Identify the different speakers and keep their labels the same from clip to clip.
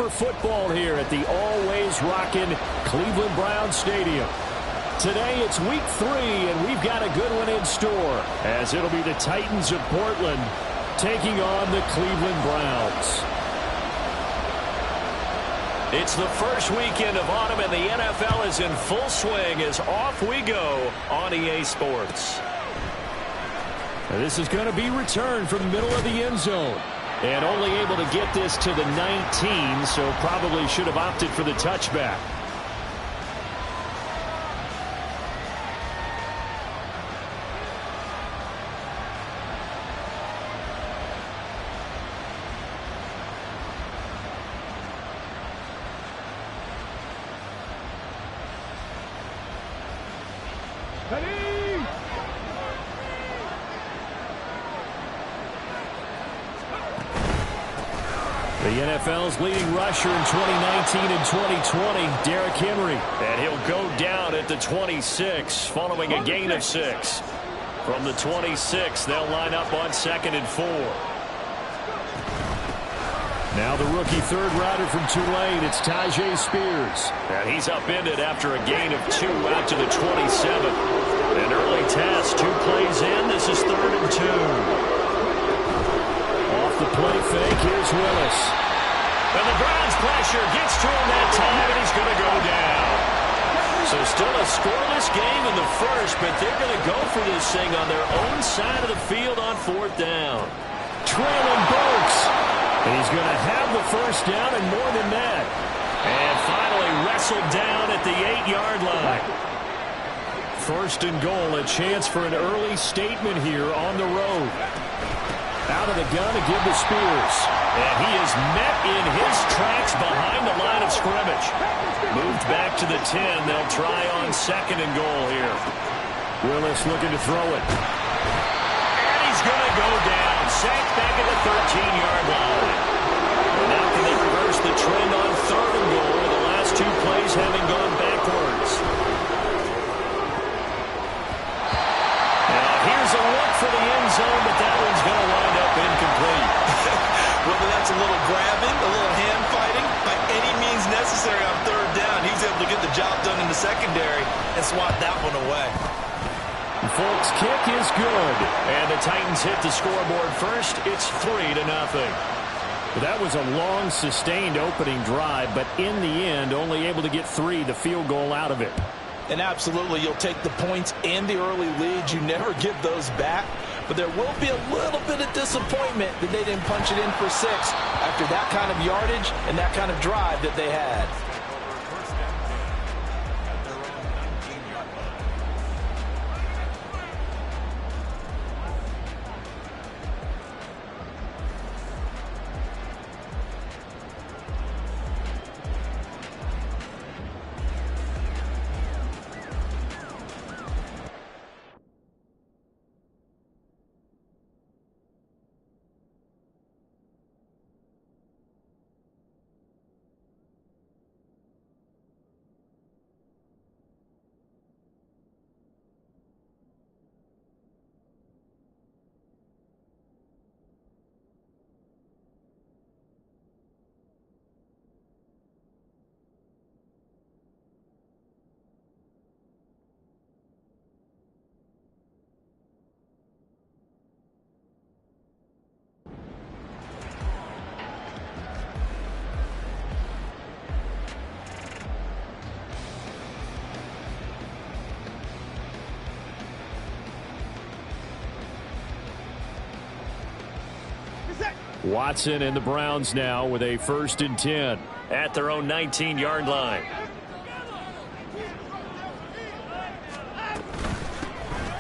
Speaker 1: more football here at the always rockin' Cleveland Browns Stadium. Today it's week 3, and we've got a good one in store, as it'll be the Titans of Portland taking on the Cleveland Browns.
Speaker 2: It's the first weekend of autumn, and the NFL is in full swing as off we go on EA Sports.
Speaker 1: Now this is going to be returned from the middle of the end zone. And only able to get this to the 19, so probably should have opted for the touchback. The NFL's leading rusher in 2019 and 2020, Derrick Henry.
Speaker 2: And he'll go down at the 26 following a gain of 6. From the 26, they'll line up on 2nd and 4.
Speaker 1: Now the rookie third rounder from Tulane, it's Tyjae Spears.
Speaker 2: And he's upended after a gain of 2 out to the 27. An early test, 2 plays in. This is 3rd and 2.
Speaker 1: The play fake, here's Willis.
Speaker 2: And the Browns pressure gets to him that time, and he's going to go down. So still a scoreless game in the first, but they're going to go for this thing on their own side of the field on 4th down.
Speaker 1: Traylon Burks. And he's going to have the first down and more than that.
Speaker 2: And finally wrestled down at the 8-yard line.
Speaker 1: 1st and goal, a chance for an early statement here on the road. Out of the gun to give to Spears.
Speaker 2: And he is met in his tracks behind the line of scrimmage. Moved back to the 10. They'll try on 2nd and goal here.
Speaker 1: Willis looking to throw it.
Speaker 2: And he's going to go down. Sacked back at the 13-yard line. And now can they reverse the trend on 3rd and goal with the last 2 plays having gone backwards? Now here's a look for the end zone, but that one's going to wind up incomplete.
Speaker 3: Whether that's a little grabbing, a little hand fighting, by any means necessary on 3rd down, he was able to get the job done in the secondary and swat that one away.
Speaker 1: The Folks' kick is good.
Speaker 2: And the Titans hit the scoreboard first. It's 3-0.
Speaker 1: Well, that was a long, sustained opening drive, but in the end, only able to get 3, the field goal out of it.
Speaker 3: And absolutely, you'll take the points and the early leads. You never give those back. But there will be a little bit of disappointment that they didn't punch it in for 6 after that kind of yardage and that kind of drive that they had.
Speaker 1: Watson and the Browns now with a 1st and 10.
Speaker 2: At their own 19-yard line.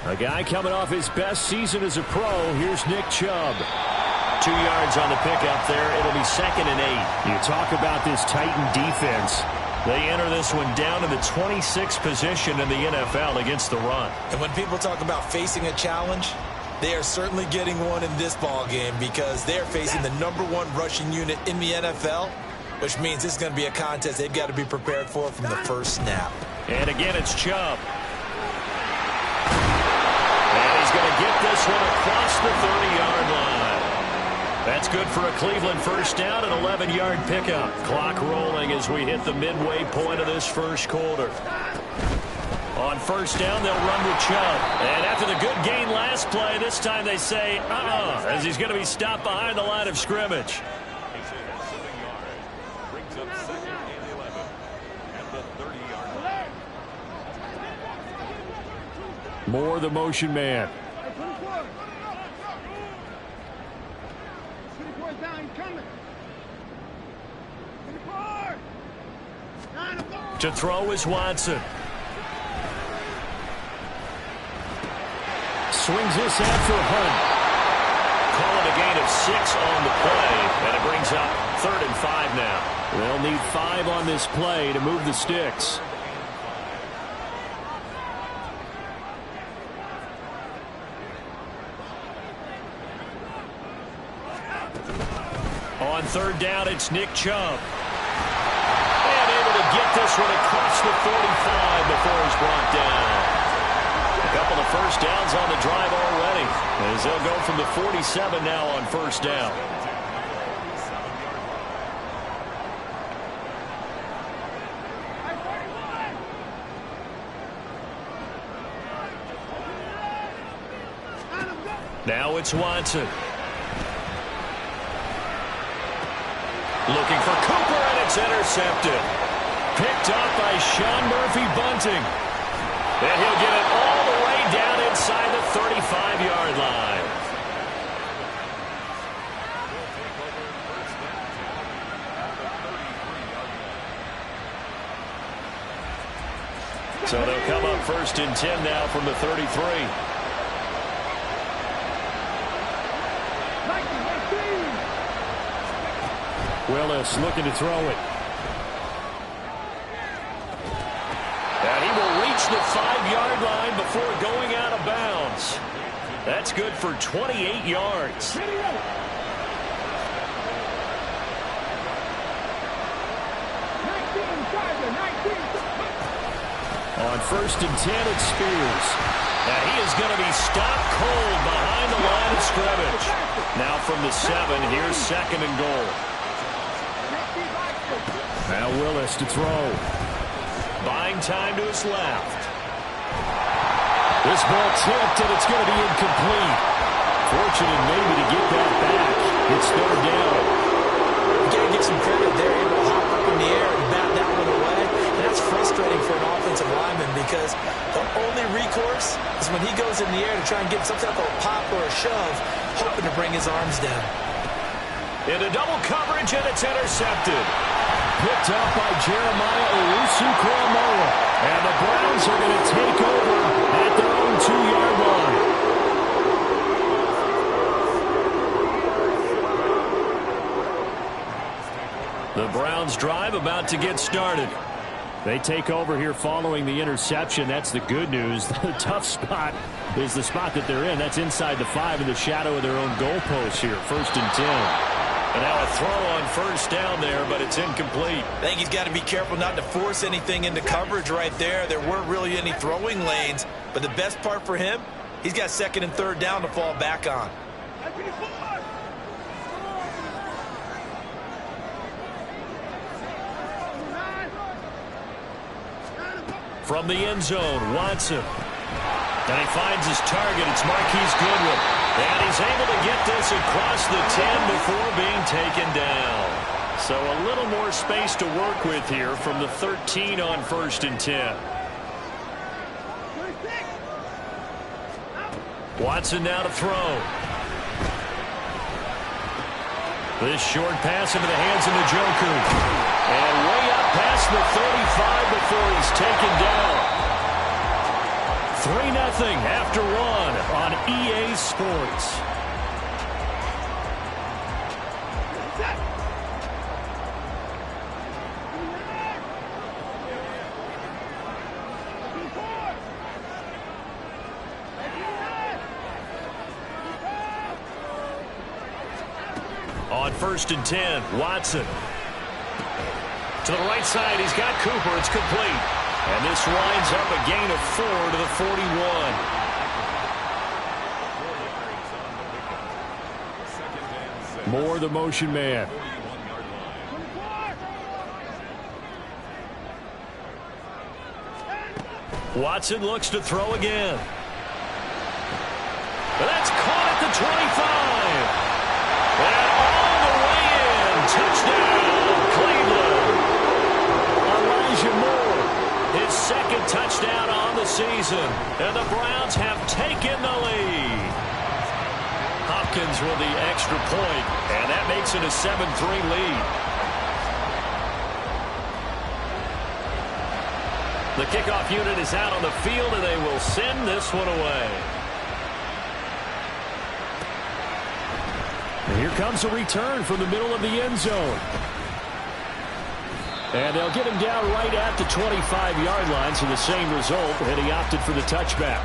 Speaker 1: A guy coming off his best season as a pro. Here's Nick Chubb.
Speaker 2: 2 yards on the pickup there. It'll be 2nd and 8.
Speaker 1: You talk about this Titan defense.
Speaker 2: They enter this one down in the 26th position in the NFL against the run.
Speaker 3: And when people talk about facing a challenge, they are certainly getting one in this ball game because they're facing the #1 rushing unit in the NFL, which means this is going to be a contest they've got to be prepared for from the first snap.
Speaker 2: And again, it's Chubb. And he's going to get this one across the 30-yard line.
Speaker 1: That's good for a Cleveland first down, an 11-yard pickup. Clock rolling as we hit the midway point of this first quarter. On first down, they'll run with Chubb. And after the good gain last play, this time they say, as he's going to be stopped behind the line of scrimmage. Moore, the motion man. To throw is Watson. Swings this out for Hunt. Calling a gain of 6 on the play, and it brings up 3rd and 5 now. They'll need 5 on this play to move the sticks. On 3rd down, it's Nick Chubb. And able to get this one across the 45 before he's brought down. A couple of first downs on the drive already, as they'll go from the 47 now on first down. Now it's Watson. Looking for Cooper, and it's intercepted. Picked up by Sean Murphy-Bunting. And he'll get it all the way down inside the 35-yard line. So they'll come up 1st and 10 now from the 33. Willis looking to throw it. And he will reach the 5-yard line before going out of bounds. That's good for 28 yards. On 1st and 10, it's Spears. And he is going to be stopped cold behind the line of scrimmage. Now from the 7, here's 2nd and goal. Now Willis to throw. Buying time to his left. This ball tipped, and it's going to be incomplete. Fortunate maybe to get that back. It's 3rd down.
Speaker 3: You got to get some credit there. Able to hop up in the air and bat that one away. And that's frustrating for an offensive lineman because the only recourse is when he goes in the air to try and get some type of a pop or a shove, hoping to bring his arms down.
Speaker 1: Into double coverage, and it's intercepted. Picked up by Jeremiah Owusu-Koramoah. And the Browns are going to take over at their own 2-yard line. The Browns drive about to get started. They take over here following the interception. That's the good news. The tough spot is the spot that they're in. That's inside the 5 in the shadow of their own goalpost here. 1st and 10. And now a throw on 1st down there, but it's incomplete.
Speaker 3: I think he's got to be careful not to force anything into coverage right there. There weren't really any throwing lanes, but the best part for him, he's got 2nd and 3rd down to fall back on.
Speaker 1: From the end zone, Watson. And he finds his target. It's Marquise Goodwin. And he's able to get this across the 10 before being taken down. So a little more space to work with here from the 13 on 1st and 10. Watson now to throw. This short pass into the hands of Njoku. And way up past the 35 before he's taken down. 3-0 after 1 on EA Sports. On 1st and 10, Watson. To the right side, he's got Cooper. It's complete. And this winds up a gain of 4 to the 41. Moore, the motion man.
Speaker 2: Watson looks to throw again. That's caught at the 25. And all the way in. Touchdown, Cleveland. Elijah Moore, his second touchdown on the season. And the Browns have taken the lead. Hopkins with the extra point, and that makes it a 7-3 lead. The kickoff unit is out on the field, and they will send this one away.
Speaker 1: And here comes a return from the middle of the end zone. And they'll get him down right at the 25-yard line, so the same result, and he opted for the touchback.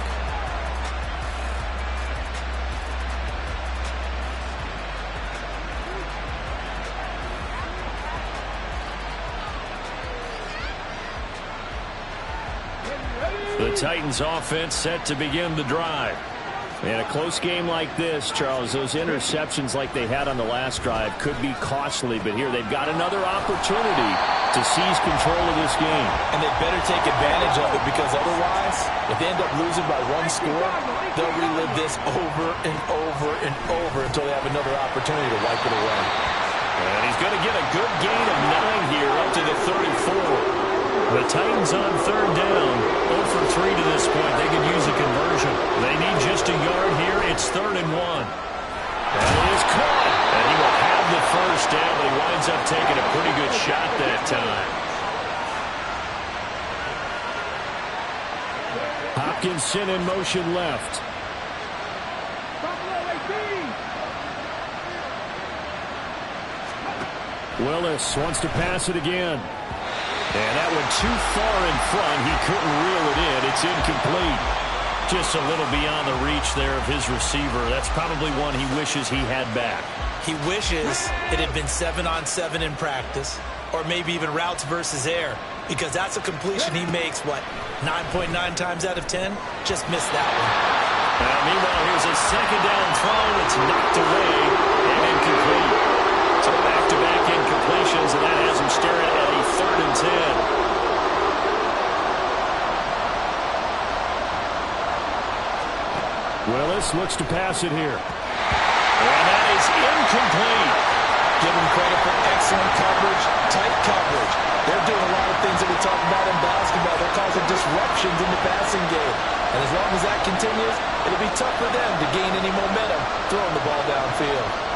Speaker 1: The Titans offense set to begin the drive. And a close game like this, Charles, those interceptions like they had on the last drive could be costly. But here they've got another opportunity to seize control of this game.
Speaker 3: And they better take advantage of it, because otherwise, if they end up losing by one score, they'll relive this over and over and over until they have another opportunity to wipe it away.
Speaker 2: And he's going to get a good gain of 9 here up to the 34. The Titans on third down, 0 for 3 to this point. They could use a conversion. They need just a yard here. It's 3rd and 1. And it is caught. And he will have the first down, but he winds up taking a pretty good shot that time.
Speaker 1: Hopkinson in motion left. Willis wants to pass it again. And that went too far in front. He couldn't reel it in. It's incomplete. Just a little beyond the reach there of his receiver. That's probably one he wishes he had back.
Speaker 3: He wishes it had been 7-on-7 in practice, or maybe even routes versus air, because that's a completion he makes, 9.9 times out of 10? Just missed that one.
Speaker 2: Meanwhile, here's a second down throw. It's knocked away and incomplete. So back-to-back incompletions, and that has him staring at a 3rd and 10.
Speaker 1: Willis looks to pass it here.
Speaker 2: And that is incomplete.
Speaker 3: Give him credit for excellent coverage, tight coverage. They're doing a lot of things that we talk about in basketball. They're causing disruptions in the passing game. And as long as that continues, it'll be tough for them to gain any momentum throwing the ball downfield.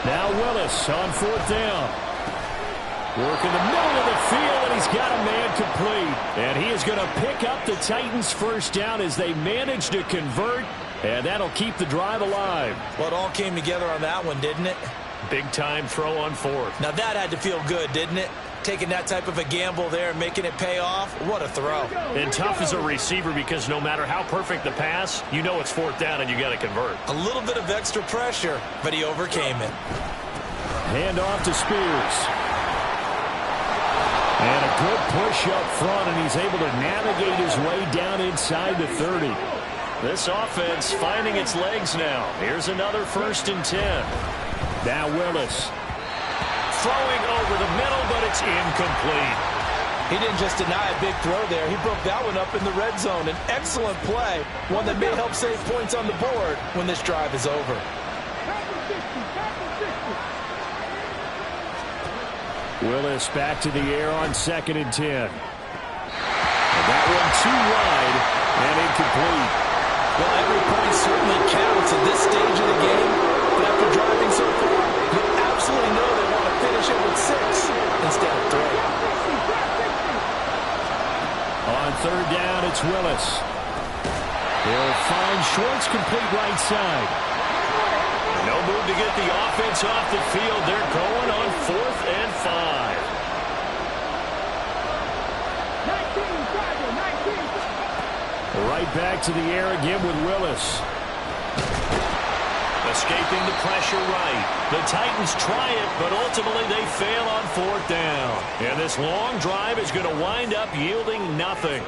Speaker 1: Now Willis on 4th down. Work in the middle of the field, and he's got a man complete. And he is going to pick up the Titans' first down as they manage to convert, and that'll keep the drive alive.
Speaker 3: Well, it all came together on that one, didn't it?
Speaker 2: Big-time throw on 4th.
Speaker 3: Now that had to feel good, didn't it? Taking that type of a gamble there and making it pay off. What a throw.
Speaker 2: And tough as a receiver, because no matter how perfect the pass, you know it's 4th down and you got to convert.
Speaker 3: A little bit of extra pressure, but he overcame it.
Speaker 1: Hand off to Spears. And a good push up front, and he's able to navigate his way down inside the 30.
Speaker 2: This offense finding its legs now. Here's another 1st and 10.
Speaker 1: Now Willis.
Speaker 2: Throwing over the middle, but it's incomplete.
Speaker 3: He didn't just deny a big throw there. He broke that one up in the red zone. An excellent play, one that may help save points on the board when this drive is over.
Speaker 1: Willis back to the air on 2nd and 10. And that one too wide and incomplete.
Speaker 3: Well, every point certainly counts at this stage of the game. But after driving so far, you absolutely know they want to finish it with 6 instead of 3.
Speaker 1: On 3rd down, it's Willis. He'll find Schwartz complete right side.
Speaker 2: No move to get the offense off the field. They're going on 4th and 5.
Speaker 1: 19. Right back to the air again with Willis.
Speaker 2: Escaping the pressure right. The Titans try it, but ultimately they fail on 4th down. And this long drive is going to wind up yielding nothing.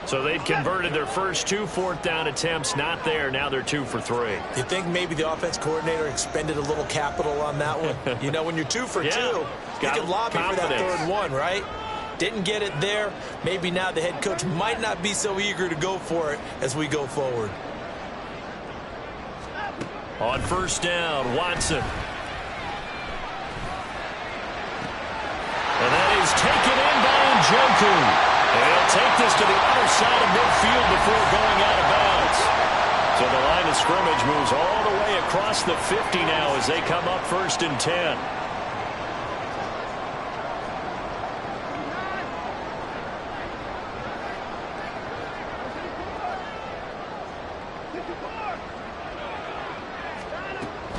Speaker 2: So they'd converted their first 2 fourth-down attempts. Not there. Now they're 2 for 3.
Speaker 3: You think maybe the offense coordinator expended a little capital on that one? You know, when you're 2 for 2, you can lobby for that third one, right? Didn't get it there. Maybe now the head coach might not be so eager to go for it as we go forward.
Speaker 2: On first down, Watson. And that is taken in by Njoku. And he'll take this to the other side of midfield before going out of bounds. So the line of scrimmage moves all the way across the 50 now as they come up 1st and 10.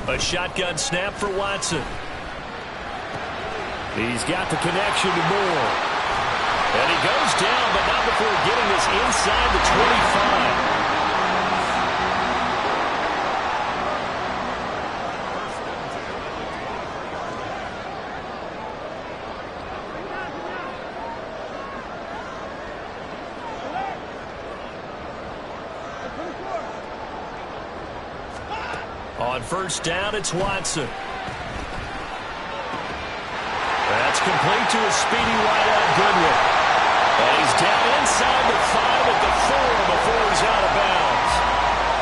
Speaker 2: A shotgun snap for Watson.
Speaker 1: He's got the connection to Moore.
Speaker 2: And he goes down, but not before getting this inside the 25. On first down, it's Watson. That's complete to a speedy wideout Goodwin. And he's down inside the 5 at the 4 before he's out of bounds.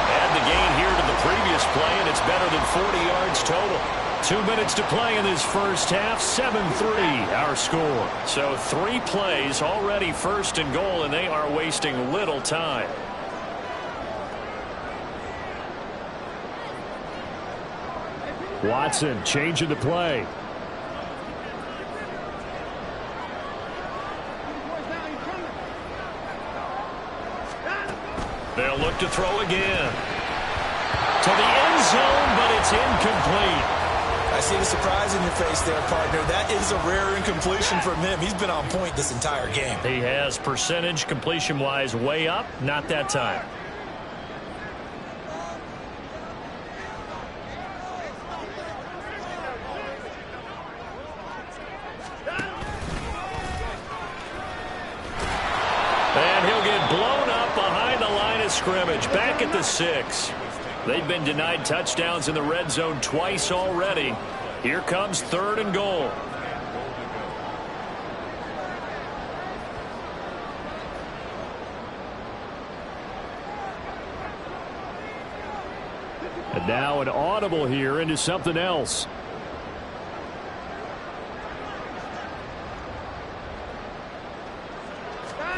Speaker 2: Add the gain here to the previous play, and it's better than 40 yards total.
Speaker 1: 2 minutes to play in this first half. 7-3 our score.
Speaker 2: So 3 plays already 1st and goal, and they are wasting little time.
Speaker 1: Watson changing the play.
Speaker 2: They'll look to throw again. To the end zone, but it's incomplete.
Speaker 3: I see the surprise in your face there, partner. That is a rare incompletion from him. He's been on point this entire game.
Speaker 2: He has percentage completion-wise way up. Not that time. And he'll get blown up behind the line of scrimmage. Back at the 6. They've been denied touchdowns in the red zone twice already. Here comes 3rd and goal.
Speaker 1: And now an audible here into something else.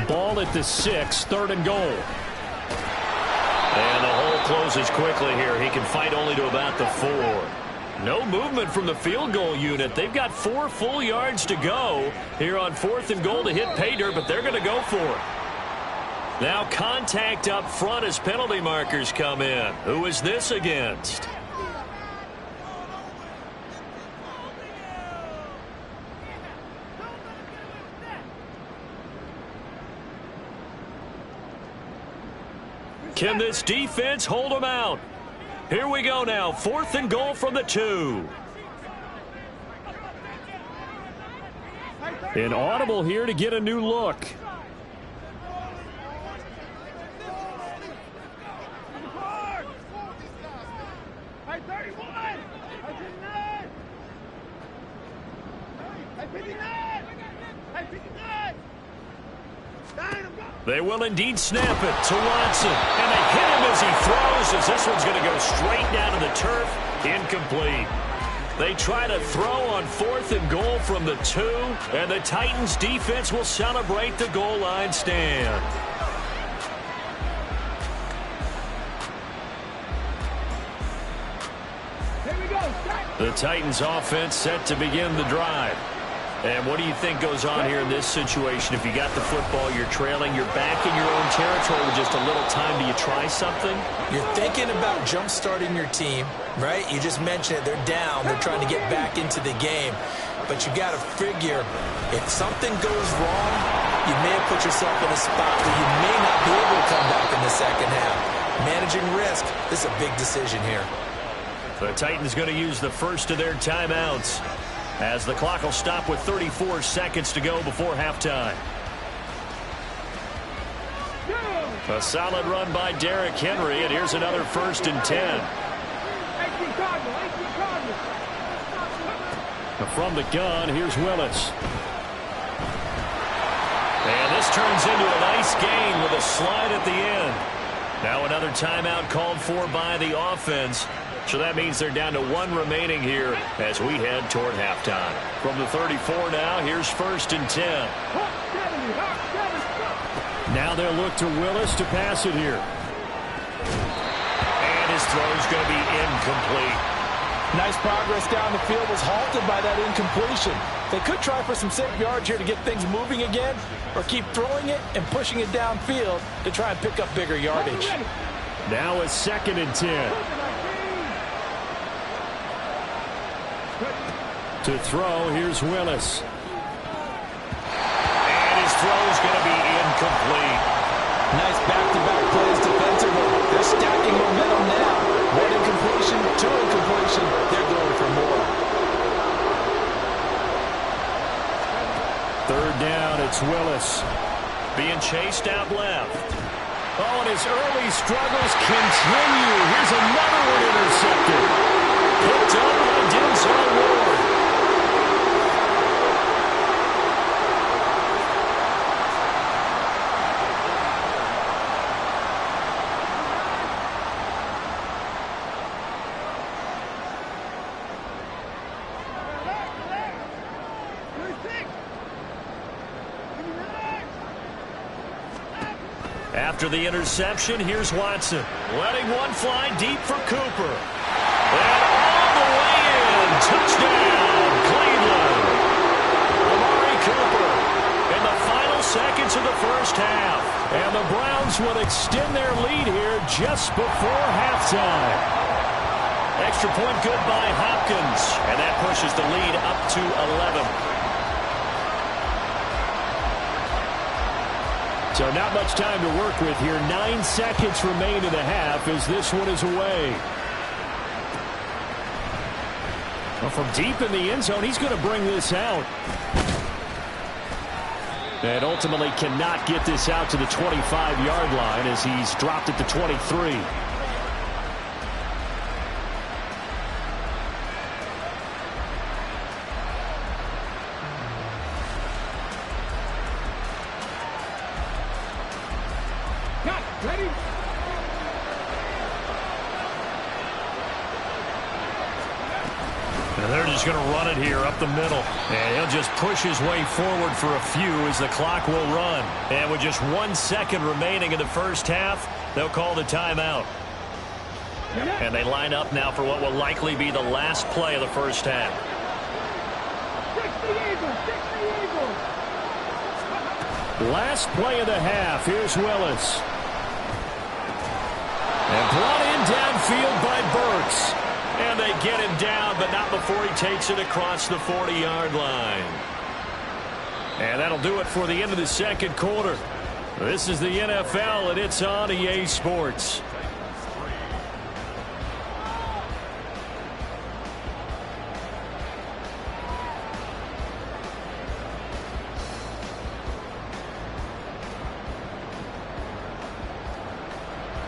Speaker 1: Ball at the 6, 3rd and goal.
Speaker 2: And the hole closes quickly here. He can fight only to about the 4. No movement from the field goal unit. They've got 4 full yards to go here on 4th and goal to hit pay dirt, but they're going to go for it. Now contact up front as penalty markers come in. Who is this against? Can this defense hold them out? Here we go now. 4th and goal from the 2.
Speaker 1: An audible here to get a new look.
Speaker 2: They will indeed snap it to Watson. And they hit him as he throws, as this one's going to go straight down to the turf. Incomplete. They try to throw on 4th and goal from the 2, and the Titans defense will celebrate the goal line stand. The Titans offense set to begin the drive. And what do you think goes on here in this situation? If you got the football, you're trailing, you're back in your own territory with just a little time. Do you try something?
Speaker 3: You're thinking about jump-starting your team, right? You just mentioned it. They're down. They're trying to get back into the game. But you got to figure, if something goes wrong, you may have put yourself in a spot where you may not be able to come back in the second half. Managing risk, this is a big decision here.
Speaker 2: The Titans going to use the first of their timeouts, as the clock will stop with 34 seconds to go before halftime.
Speaker 1: A solid run by Derrick Henry, and here's another 1st and 10. From the gun, here's Willis. And this turns into a nice gain with a slide at the end. Now another timeout called for by the offense. So that means they're down to 1 remaining here as we head toward halftime. From the 34 now, here's 1st and 10. Now they'll look to Willis to pass it here. And his throw's going to be incomplete.
Speaker 3: Nice progress down the field, was halted by that incompletion. They could try for some safe yards here to get things moving again, or keep throwing it and pushing it downfield to try and pick up bigger yardage.
Speaker 1: Now a 2nd and 10. To throw, here's Willis. And his throw's going to be incomplete.
Speaker 3: Nice back-to-back plays defensively. They're stacking momentum now. 1 incompletion, 2 incompletion. They're going for more.
Speaker 1: 3rd down, it's Willis. Being chased out left. Oh, and his early struggles continue. Here's another one intercepted. Picked up by Denzel Ward. After the interception, here's Watson. Letting one fly deep for Cooper. And all the way in. Touchdown, Cleveland. Amari Cooper in the final seconds of the 1st half. And the Browns will extend their lead here just before halftime. Extra point good by Hopkins. And that pushes the lead up to 11. So not much time to work with here. 9 seconds remain in the half as this one is away. Well, from deep in the end zone, he's going to bring this out. And ultimately cannot get this out to the 25-yard line as he's dropped at the 23. And they're just going to run it here up the middle. And he'll just push his way forward for a few as the clock will run. And with just 1 second remaining in the 1st half, they'll call the timeout. And they line up now for what will likely be the last play of the 1st half. Last play of the half. Here's Willis. And brought in downfield by Burks. And they get him down, but not before he takes it across the 40-yard line. And that'll do it for the end of the 2nd quarter. This is the NFL, and it's on EA Sports.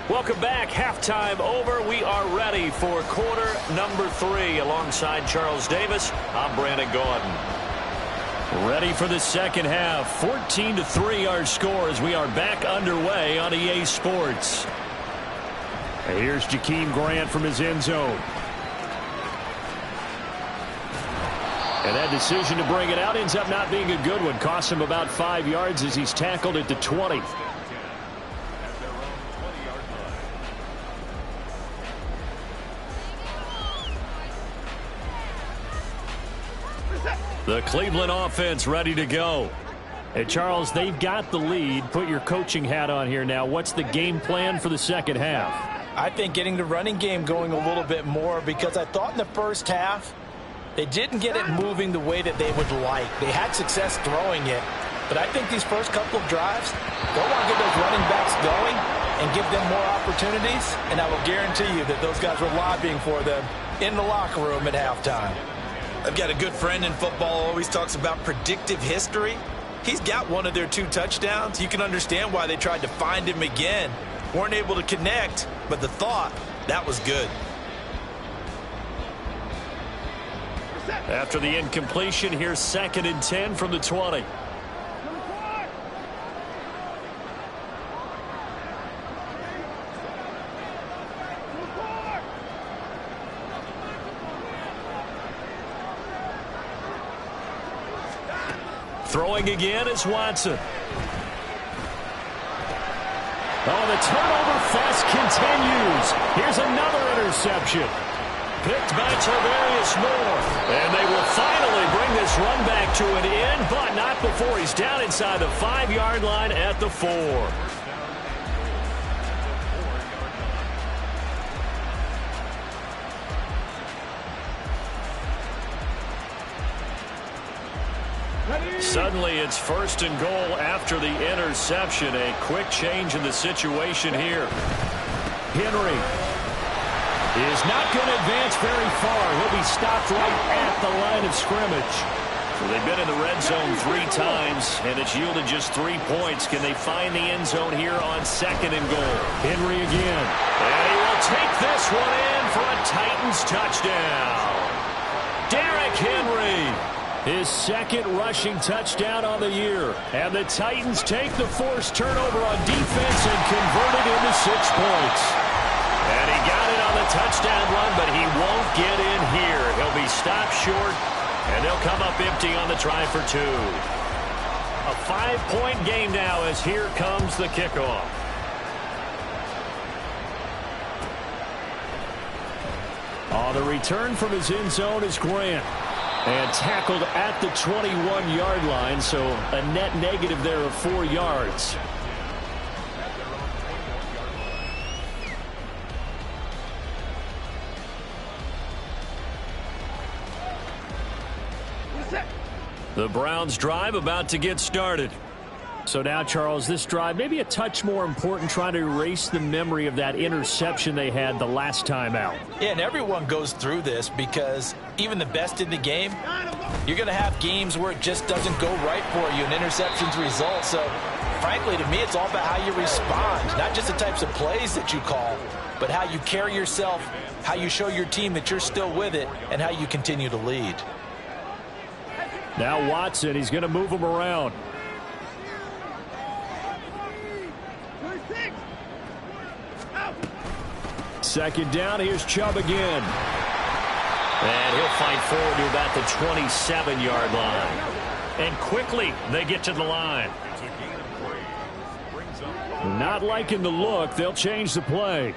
Speaker 1: Welcome back. Halftime over. We are ready for quarter number 3. Alongside Charles Davis, I'm Brandon Gordon. Ready for the 2nd half. 14-3 our score as we are back underway on EA Sports. And here's Jakeem Grant from his end zone. And that decision to bring it out ends up not being a good one. Costs him about 5 yards as he's tackled at the 20. The Cleveland offense ready to go. Hey, Charles, they've got the lead. Put your coaching hat on here now. What's the game plan for the 2nd half?
Speaker 3: I think getting the running game going a little bit more, because I thought in the 1st half they didn't get it moving the way that they would like. They had success throwing it, but I think these first couple of drives, they'll want to get those running backs going and give them more opportunities, and I will guarantee you that those guys were lobbying for them in the locker room at halftime.
Speaker 4: I've got a good friend in football who always talks about predictive history.
Speaker 3: He's got one of their 2 touchdowns. You can understand why they tried to find him again. Weren't able to connect, but the thought, that was good.
Speaker 1: After the incompletion, here's 2nd and 10 from the 20. Throwing again is Watson. Oh, the turnover fest continues. Here's another interception. Picked by Tarvarius Moore. And they will finally bring this run back to an end, but not before he's down inside the 5-yard line at the 4. Suddenly it's 1st and goal after the interception. A quick change in the situation here. Henry is not going to advance very far. He'll be stopped right at the line of scrimmage. So they've been in the red zone 3 times, and it's yielded just 3 points. Can they find the end zone here on 2nd and goal? Henry again. And he will take this one in for a Titans touchdown. Derrick Henry. His 2nd rushing touchdown on the year. And the Titans take the forced turnover on defense and convert it into 6 points. And he got it on the touchdown run, but he won't get in here. He'll be stopped short, and they'll come up empty on the try for 2. A 5-point game now as here comes the kickoff. On the return from his end zone is Grant. And tackled at the 21-yard line, so a net negative there of 4 yards. The Browns drive about to get started. So now, Charles, this drive maybe a touch more important, trying to erase the memory of that interception they had the last time out.
Speaker 3: Yeah, and everyone goes through this because even the best in the game, you're going to have games where it just doesn't go right for you, and interceptions result. So, frankly, to me, it's all about how you respond, not just the types of plays that you call, but how you carry yourself, how you show your team that you're still with it, and how you continue to lead.
Speaker 1: Now Watson, he's going to move him around. Second down, here's Chubb again.
Speaker 2: And he'll fight forward to about the 27-yard line.
Speaker 1: And quickly, they get to the line. Not liking the look, they'll change the play.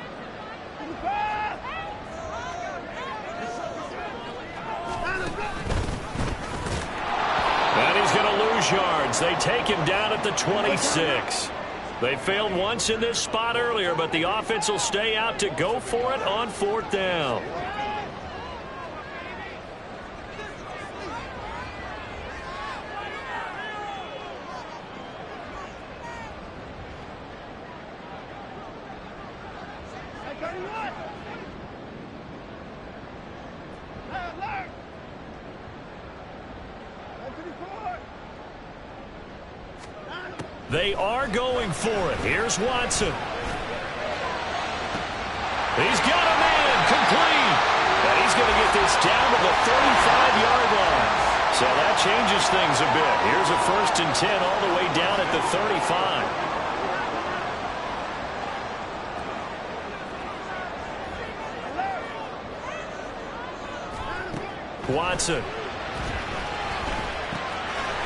Speaker 1: And he's going to lose yards. They take him down at the 26. They failed once in this spot earlier, but the offense will stay out to go for it on 4th down. They are going for it. Here's Watson. He's got a man complete. And he's going to get this down to the 35-yard line. So that changes things a bit. Here's a 1st and 10 all the way down at the 35. Watson.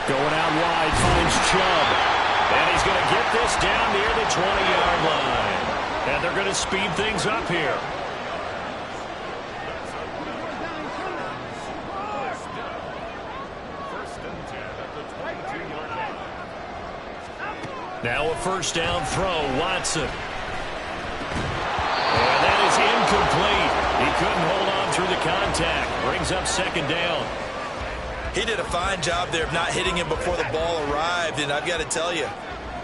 Speaker 1: Going out wide, finds Chubb. And he's going to get this down near the 20-yard line. And they're going to speed things up here. Now a 1st down throw, Watson. And that is incomplete. He couldn't hold on through the contact. Brings up 2nd down.
Speaker 3: He did a fine job there of not hitting him before the ball arrived, and I've got to tell you,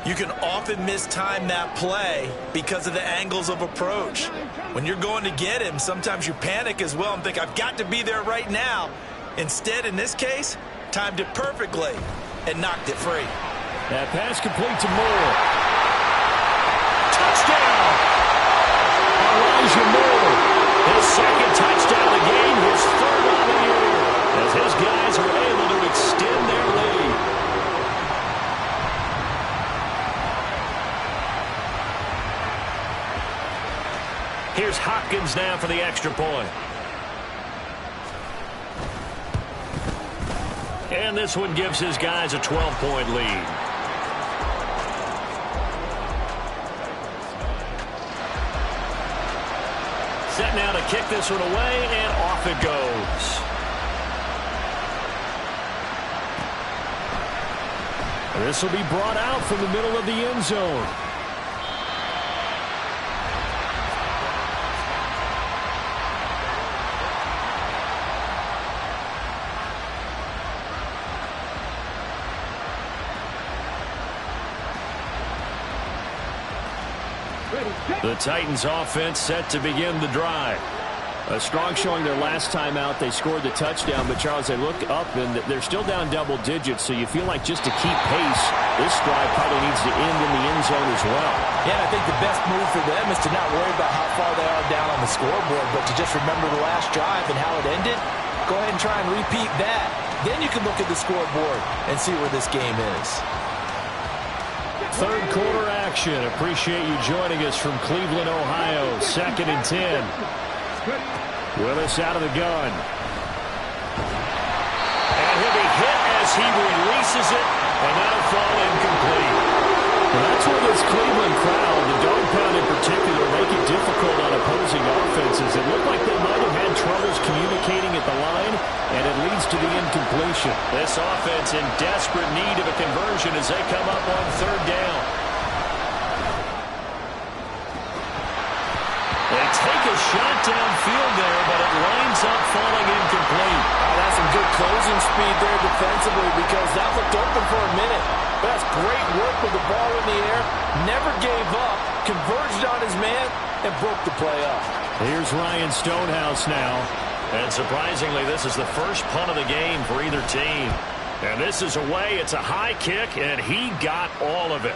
Speaker 3: you can often mistime that play because of the angles of approach. When you're going to get him, sometimes you panic as well and think, I've got to be there right now. Instead, in this case, timed it perfectly, and knocked it free.
Speaker 1: That pass complete to Moore. Touchdown! Elijah Moore. His second touchdown of the game, his third on the year, as his guys are able to extend their lead. Here's Hopkins now for the extra point. And this one gives his guys a 12-point lead. Set now to kick this one away, and off it goes. This will be brought out from the middle of the end zone. The Titans offense set to begin the drive. A strong showing their last time out. They scored the touchdown, but Charles, they look up and they're still down double digits, so you feel like just to keep pace, this drive probably needs to end in the end zone as well.
Speaker 3: Yeah, I think the best move for them is to not worry about how far they are down on the scoreboard, but to just remember the last drive and how it ended. Go ahead and try and repeat that. Then you can look at the scoreboard and see where this game is.
Speaker 1: Third quarter action. Appreciate you joining us from Cleveland, Ohio. 2nd and 10. Willis out of the gun. And he'll be hit as he releases it, and that'll fall incomplete. Well, that's where this Cleveland crowd, the dog pound in particular, make it difficult on opposing offenses. It looked like they might have had troubles communicating at the line, and it leads to the incompletion. This offense in desperate need of a conversion as they come up on 3rd down. They take a shot downfield there, but it lines up falling incomplete.
Speaker 3: Oh, that's some good closing speed there defensively, because that looked open for a minute. But that's great work with the ball in the air. Never gave up, converged on his man, and broke the play up.
Speaker 1: Here's Ryan Stonehouse now. And surprisingly, this is the first punt of the game for either team. And this is away. It's a high kick, and he got all of it.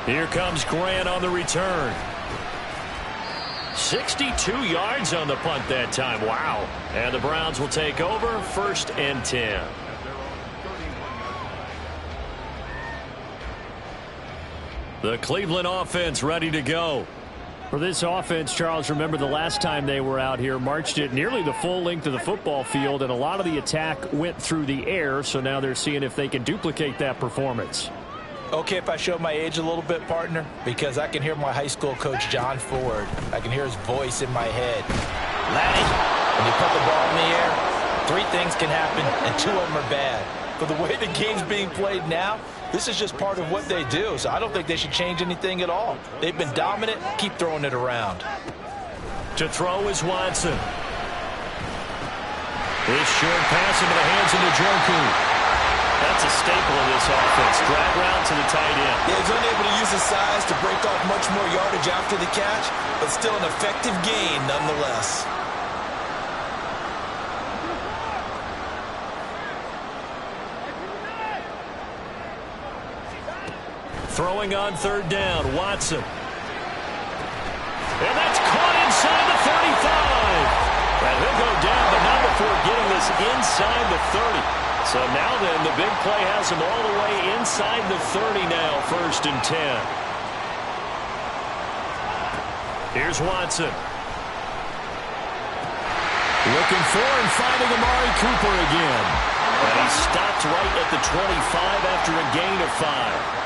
Speaker 1: Here comes Grant on the return. 62 yards on the punt that time. Wow. And the Browns will take over, 1st and 10. The Cleveland offense ready to go. For this offense, Charles, remember the last time they were out here, marched it nearly the full length of the football field, and a lot of the attack went through the air, so now they're seeing if they can duplicate that performance.
Speaker 3: Okay, if I show my age a little bit, partner, because I can hear my high school coach, John Ford. I can hear his voice in my head. Laddie, when you put the ball in the air, 3 things can happen, and 2 of them are bad. But the way the game's being played now, this is just part of what they do, so I don't think they should change anything at all. They've been dominant. Keep throwing it around.
Speaker 1: To throw is Watson. This short pass into the hands of Njoku. That's a staple of this offense. Drag route to the tight end.
Speaker 4: Yeah, he's unable to use his size to break off much more yardage after the catch, but still an effective gain nonetheless.
Speaker 1: Throwing on 3rd down, Watson. And that's caught inside the 35. And he'll go down, but not before getting this inside the 30. So now then, the big play has him all the way inside the 30 now, 1st and 10. Here's Watson. Looking for and finding Amari Cooper again. And he stopped right at the 25 after a gain of 5.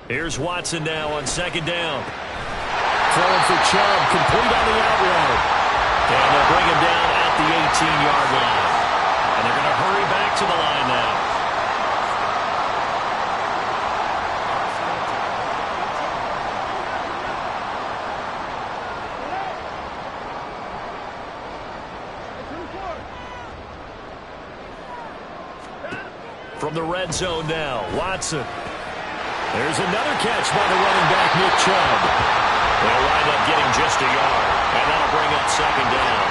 Speaker 1: Here's Watson now on 2nd down. Throwing for Chubb, complete on the out route. And they'll bring him down at the 18-yard line. And they're going to hurry back to the line now. From the red zone now, Watson. There's another catch by the running back, Nick Chubb.
Speaker 2: They'll wind up getting just a yard, and that'll bring up second down.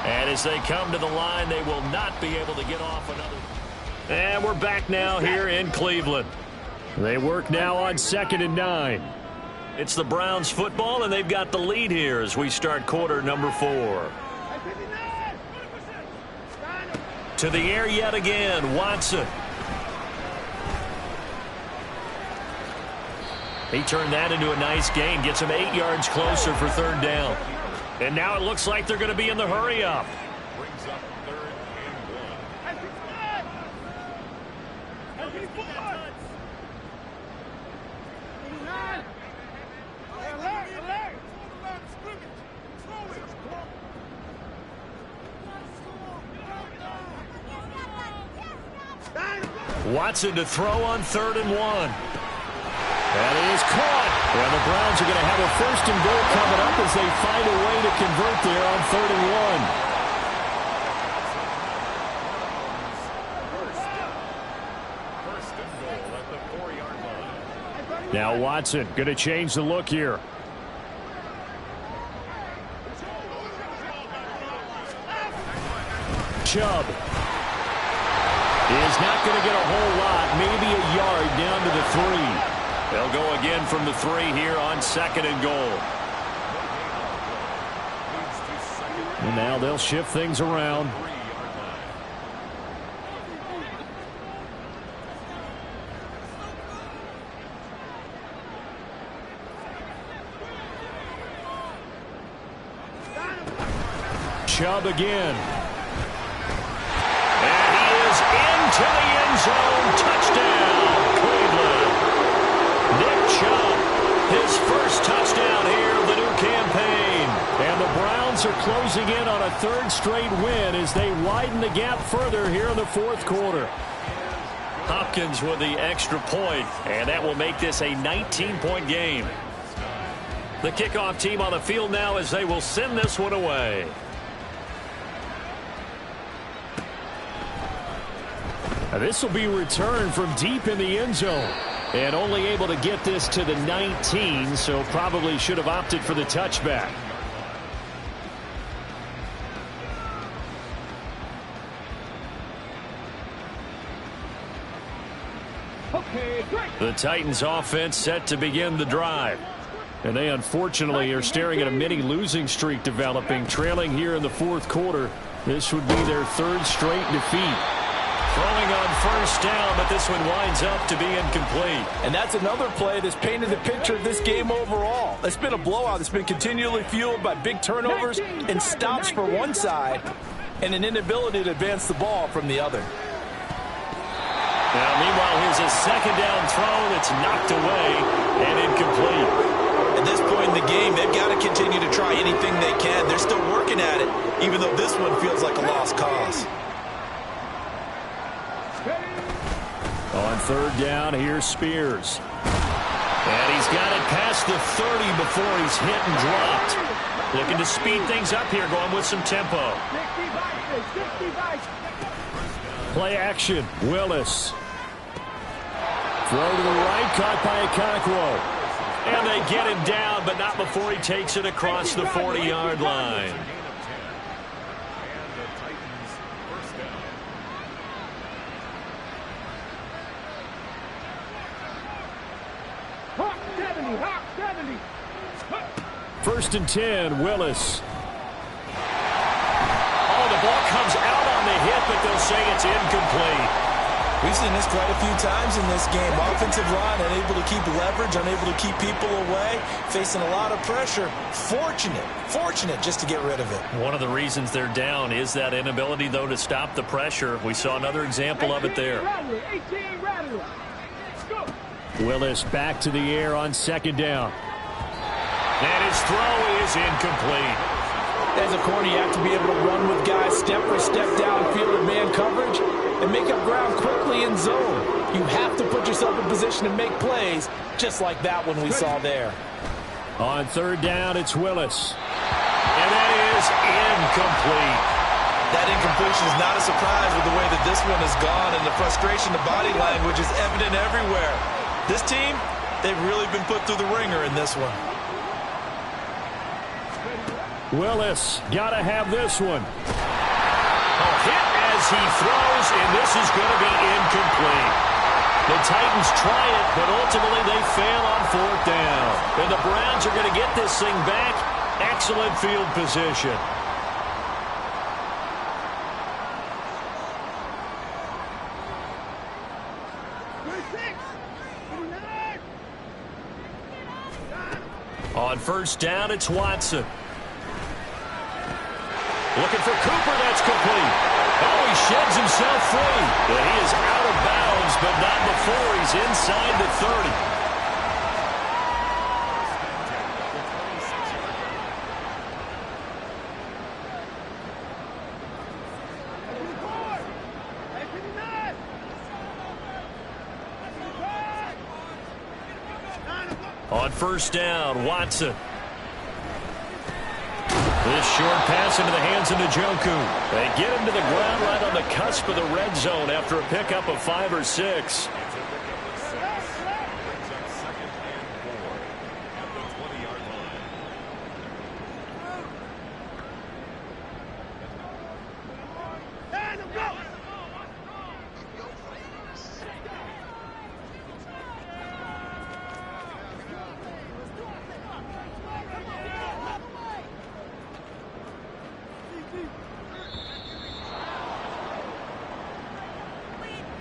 Speaker 2: And as they come to the line, they will not be able to get off another.
Speaker 1: And we're back now here in Cleveland. They work now on 2nd and 9.
Speaker 2: It's the Browns football, and they've got the lead here as we start quarter number 4. To the air yet again, Watson. He turned that into a nice gain, gets him 8 yards closer for 3rd down.
Speaker 1: And now it looks like they're going to be in the hurry-up.
Speaker 5: Brings up 3rd and
Speaker 1: 1. Watson to throw on 3rd and 1. That is caught. And the Browns are going to have a 1st and goal coming up as they find a way to convert there on 3rd and
Speaker 5: 1. 1st and goal at the 4-yard line.
Speaker 1: Now Watson going to change the look here. Chubb is not going to get a whole lot, maybe a yard down to the 3.
Speaker 2: They'll go again from the 3 here on 2nd and goal.
Speaker 1: And now they'll shift things around. Chubb again.
Speaker 2: And he is into the end zone. Touchdown, Cleveland. Nick Chubb, his first touchdown here of the new campaign.
Speaker 1: And the Browns are closing in on a 3rd straight win as they widen the gap further here in the 4th quarter.
Speaker 2: Hopkins with the extra point, and that will make this a 19-point game. The kickoff team on the field now as they will send this one away.
Speaker 1: Now this will be returned from deep in the end zone. And only able to get this to the 19, so probably should have opted for the touchback. The Titans offense set to begin the drive. And they unfortunately are staring at a mini losing streak developing, trailing here in the 4th quarter. This would be their 3rd straight defeat.
Speaker 2: Throwing on 1st down, but this one winds up to be incomplete.
Speaker 3: And that's another play that's painted the picture of this game overall. It's been a blowout. It's been continually fueled by big turnovers and stops for one side and an inability to advance the ball from the other.
Speaker 2: Now, meanwhile, here's a 2nd down throw that's knocked away and incomplete.
Speaker 4: At this point in the game, they've got to continue to try anything they can. They're still working at it, even though this one feels like a lost cause.
Speaker 1: On 3rd down, here's Spears.
Speaker 2: And he's got it past the 30 before he's hit and dropped. Looking to speed things up here, going with some tempo.
Speaker 1: Play action, Willis. Throw to the right, caught by Okonkwo.
Speaker 2: And they get him down, but not before he takes it across the 40-yard line.
Speaker 1: First and 10, Willis.
Speaker 2: Oh, the ball comes out on the hit, but they'll say it's incomplete.
Speaker 4: We've seen this quite a few times in this game. Offensive line unable to keep leverage, unable to keep people away, facing a lot of pressure. Fortunate just to get rid of it.
Speaker 2: One of the reasons they're down is that inability, though, to stop the pressure. We saw another example of it there.
Speaker 1: Willis back to the air on 2nd down.
Speaker 2: And his throw is incomplete.
Speaker 3: As a corner, you have to be able to run with guys step for step downfield in man coverage and make up ground quickly in zone.
Speaker 4: You have to put yourself in position to make plays, just like that one we saw there.
Speaker 1: On third down, it's Willis. And that is incomplete.
Speaker 4: That incompletion is not a surprise with the way that this one has gone, and the frustration, the body language is evident everywhere. This team, they've really been put through the ringer in this one.
Speaker 1: Willis, got to have this one.
Speaker 2: A hit as he throws, and this is going to be incomplete. The Titans try it, but ultimately they fail on fourth down. And the Browns are going to get this thing back. Excellent field position. On first down, it's Watson. Looking for Cooper, that's complete. Oh, he sheds himself free. But he is out of bounds, but not before he's inside the 30. On first down, Watson. This short pass into the hands of Njoku. They get him to the ground right on the cusp of the red zone after a pickup of 5 or 6.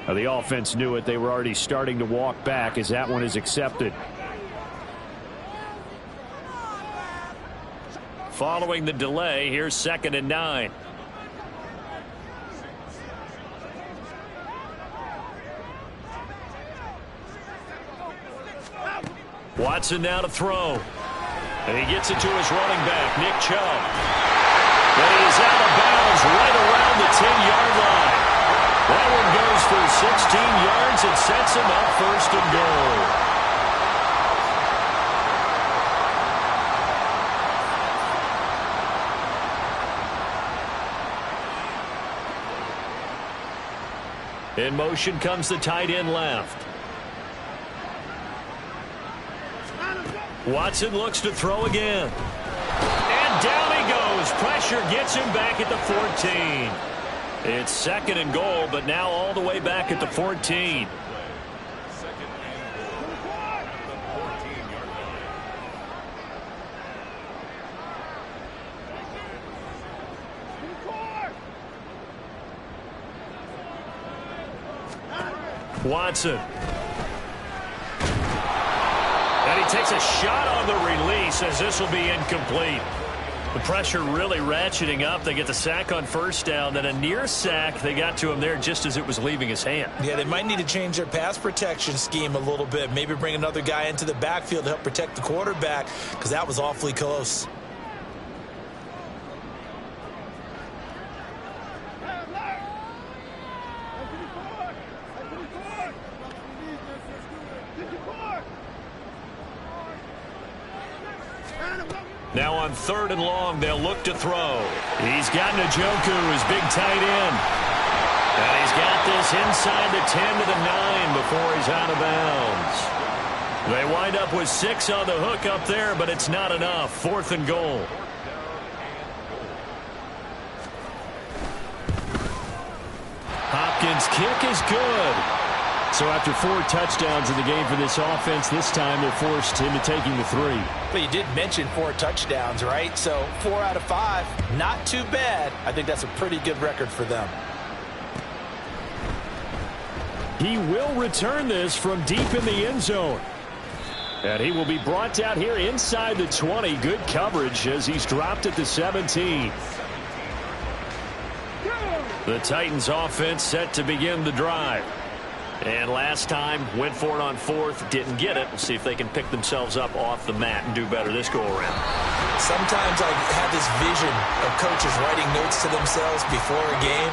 Speaker 1: The offense knew it. They were already starting to walk back as that one is accepted.
Speaker 2: Following the delay, here's 2nd and 9. Watson now to throw. And he gets it to his running back, Nick Chubb. But he is out of bounds right around the 10-yard line. That one goes for 16 yards. It sets him up 1st and goal. In motion comes the tight end left. Watson looks to throw again. And down he goes. Pressure gets him back at the 14. It's 2nd and goal, but now all the way back at the 14. Watson. And he takes a shot on the release as this will be incomplete. The pressure really ratcheting up. They get the sack on first down, then a near sack. They got to him there just as it was leaving his hand.
Speaker 4: Yeah, they might need to change their pass protection scheme a little bit. Maybe bring another guy into the backfield to help protect the quarterback, because that was awfully close.
Speaker 2: Now on 3rd and long, they'll look to throw. He's got Njoku, his big tight end. And he's got this inside the 10 to the 9 before he's out of bounds. They wind up with 6 on the hook up there, but it's not enough. 4th and goal. Hopkins' kick is good.
Speaker 1: So after 4 touchdowns in the game for this offense, this time they're forced into taking the 3.
Speaker 4: But you did mention 4 touchdowns, right? So 4 out of 5, not too bad. I think that's a pretty good record for them.
Speaker 1: He will return this from deep in the end zone. And he will be brought down here inside the 20. Good coverage as he's dropped at the 17. The Titans offense set to begin the drive. And last time, went for it on 4th, didn't get it. We'll see if they can pick themselves up off the mat and do better this go-around.
Speaker 4: Sometimes I have this vision of coaches writing notes to themselves before a game.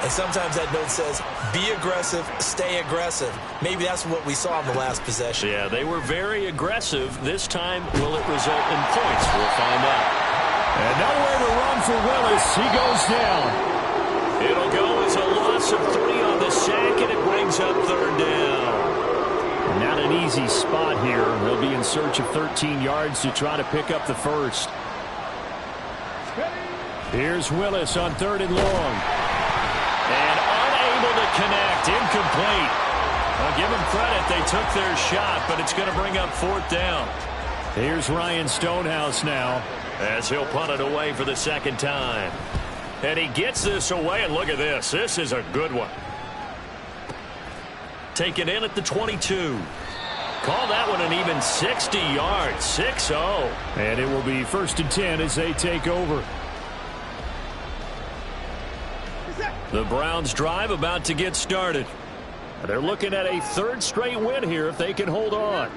Speaker 4: And sometimes that note says, be aggressive, stay aggressive. Maybe that's what we saw in the last possession.
Speaker 2: Yeah, they were very aggressive. This time, will it result in points? We'll find out.
Speaker 1: And nowhere to run for Willis. He goes down.
Speaker 2: It'll go as a loss of 3 on the sack, and it brings up 3rd down.
Speaker 1: Not an easy spot here. They'll be in search of 13 yards to try to pick up the first. Here's Willis on 3rd and long.
Speaker 2: And unable to connect. Incomplete. I'll give them credit. They took their shot, but it's going to bring up 4th down.
Speaker 1: Here's Ryan Stonehouse now,
Speaker 2: as he'll punt it away for the 2nd time. And he gets this away, and look at this. This is a good one. Taken in at the 22. Call that one an even 60 yards. 6-0.
Speaker 1: And it will be 1st and 10 as they take over.
Speaker 2: The Browns drive about to get started. They're looking at a 3rd straight win here if they can hold on.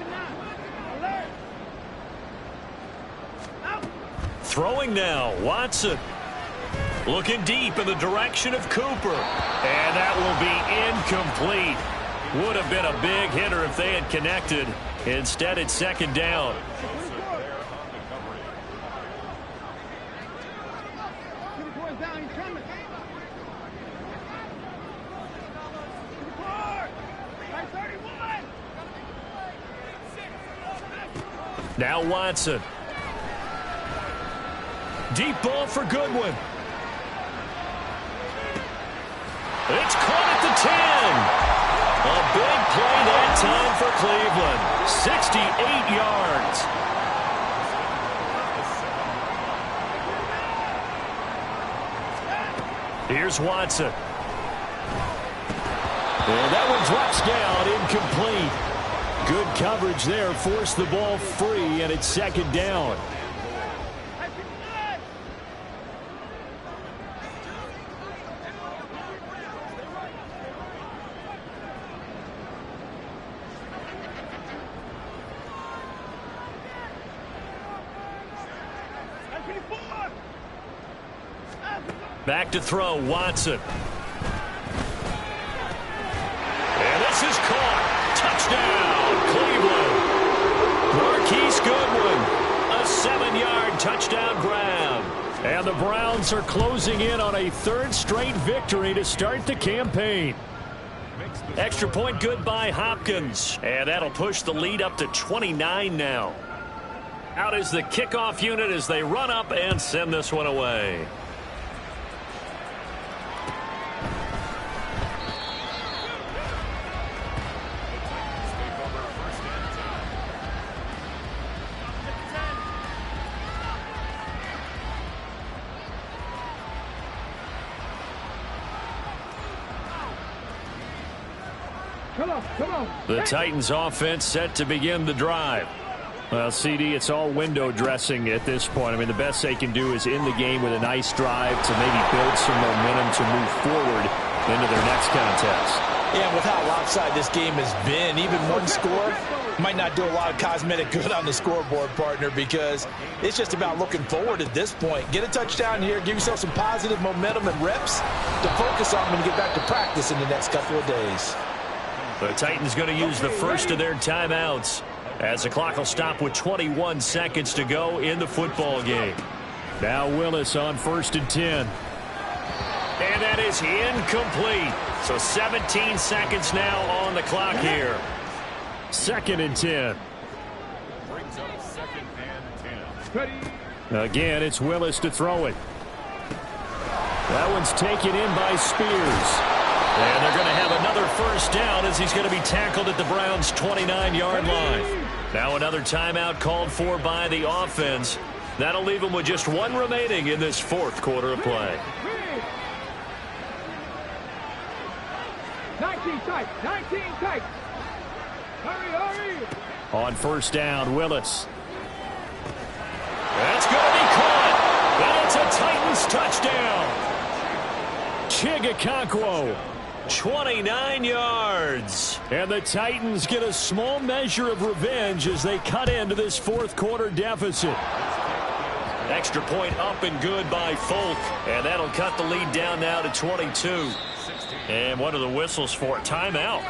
Speaker 2: Throwing now, Watson. Looking deep in the direction of Cooper. And that will be incomplete. Would have been a big hitter if they had connected. Instead, it's 2nd down. Now Watson. Deep ball for Goodwin. It's caught at the 10. A big play that time for Cleveland. 68 yards. Here's Watson.
Speaker 1: And that one drops down, incomplete. Good coverage there, forced the ball free, and it's 2nd down.
Speaker 2: Back to throw, Watson. And this is caught. Touchdown, Cleveland. Marquise Goodwin, a 7-yard touchdown grab.
Speaker 1: And the Browns are closing in on a 3rd straight victory to start the campaign.
Speaker 2: Extra point good by Hopkins. And that'll push the lead up to 29 now. Out is the kickoff unit as they run up and send this one away.
Speaker 1: The Titans offense set to begin the drive. Well, CD, it's all window dressing at this point. I mean, the best they can do is end the game with a nice drive to maybe build some momentum to move forward into their next contest.
Speaker 4: Yeah, with how lopsided this game has been, even one score might not do a lot of cosmetic good on the scoreboard, partner, because it's just about looking forward at this point. Get a touchdown here, give yourself some positive momentum and reps to focus on when you get back to practice in the next couple of days.
Speaker 2: The Titans going to use the first of their timeouts as the clock will stop with 21 seconds to go in the football game.
Speaker 1: Now Willis on 1st and 10.
Speaker 2: And that is incomplete. So 17 seconds now on the clock here.
Speaker 1: 2nd and 10.
Speaker 5: Brings up 2nd and 10.
Speaker 1: Again, it's Willis to throw it. That one's taken in by Spears.
Speaker 2: And they're going to have another 1st down as he's going to be tackled at the Browns' 29-yard line. Now another timeout called for by the offense. That'll leave them with just 1 remaining in this 4th quarter of play.
Speaker 6: 19 tight, 19 tight. Hurry, hurry.
Speaker 1: On 1st down, Willis.
Speaker 2: That's going to be caught. And it's a Titans touchdown.
Speaker 1: Chigakonkwo.
Speaker 2: 29 yards.
Speaker 1: And the Titans get a small measure of revenge as they cut into this 4th quarter deficit.
Speaker 2: Extra point up and good by Folk. And that'll cut the lead down now to 22.
Speaker 1: And what are the whistles for? Timeout.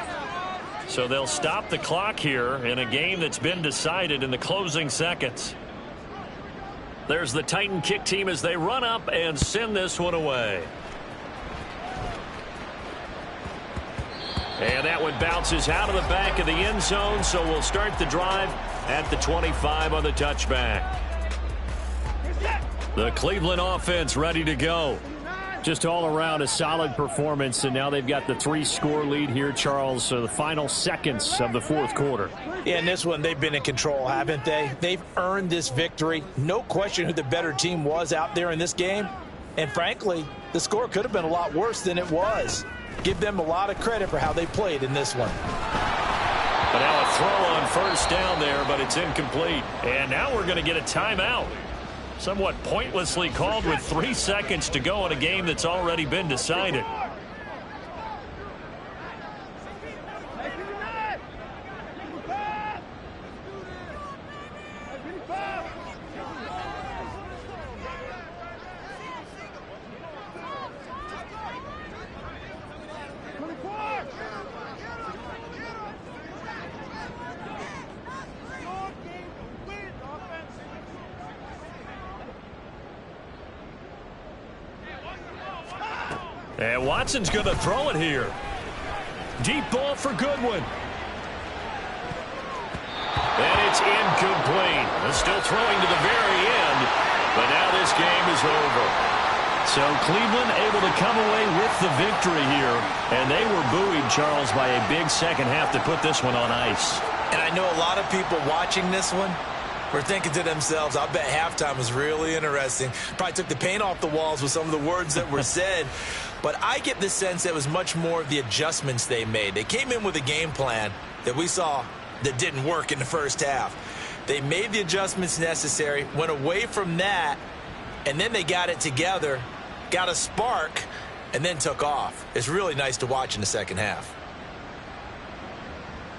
Speaker 1: So they'll stop the clock here in a game that's been decided in the closing seconds. There's the Titan kick team as they run up and send this one away. And that one bounces out of the back of the end zone, so we'll start the drive at the 25 on the touchback. The Cleveland offense ready to go. Just all around a solid performance, and now they've got the 3-score lead here, Charles, so the final seconds of the fourth quarter.
Speaker 4: Yeah, in this one, they've been in control, haven't they? They've earned this victory. No question who the better team was out there in this game. And frankly, the score could have been a lot worse than it was. Give them a lot of credit for how they played in this one.
Speaker 1: But now a throw on first down there, but it's incomplete. And now we're going to get a timeout. Somewhat pointlessly called with 3 seconds to go in a game that's already been decided. And Watson's going to throw it here. Deep ball for Goodwin. And it's incomplete. Still throwing to the very end, but now this game is over. So Cleveland able to come away with the victory here, and they were buoyed, Charles, by a big second half to put this one on ice.
Speaker 4: And I know a lot of people watching this one were thinking to themselves, I bet halftime was really interesting. Probably took the paint off the walls with some of the words that were said. But I get the sense that it was much more of the adjustments they made. They came in with a game plan that we saw that didn't work in the first half. They made the adjustments necessary, went away from that, and then they got it together, got a spark, and then took off. It's really nice to watch in the second half.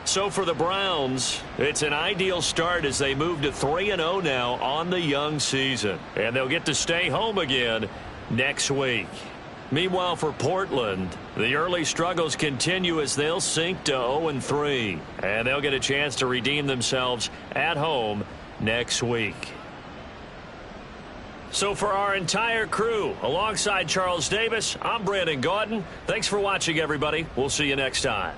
Speaker 1: So for the Browns, it's an ideal start as they move to 3-0 now on the young season. And they'll get to stay home again next week. Meanwhile, for Portland, the early struggles continue as they'll sink to 0-3. And they'll get a chance to redeem themselves at home next week. So for our entire crew, alongside Charles Davis, I'm Brandon Gaudin. Thanks for watching, everybody. We'll see you next time.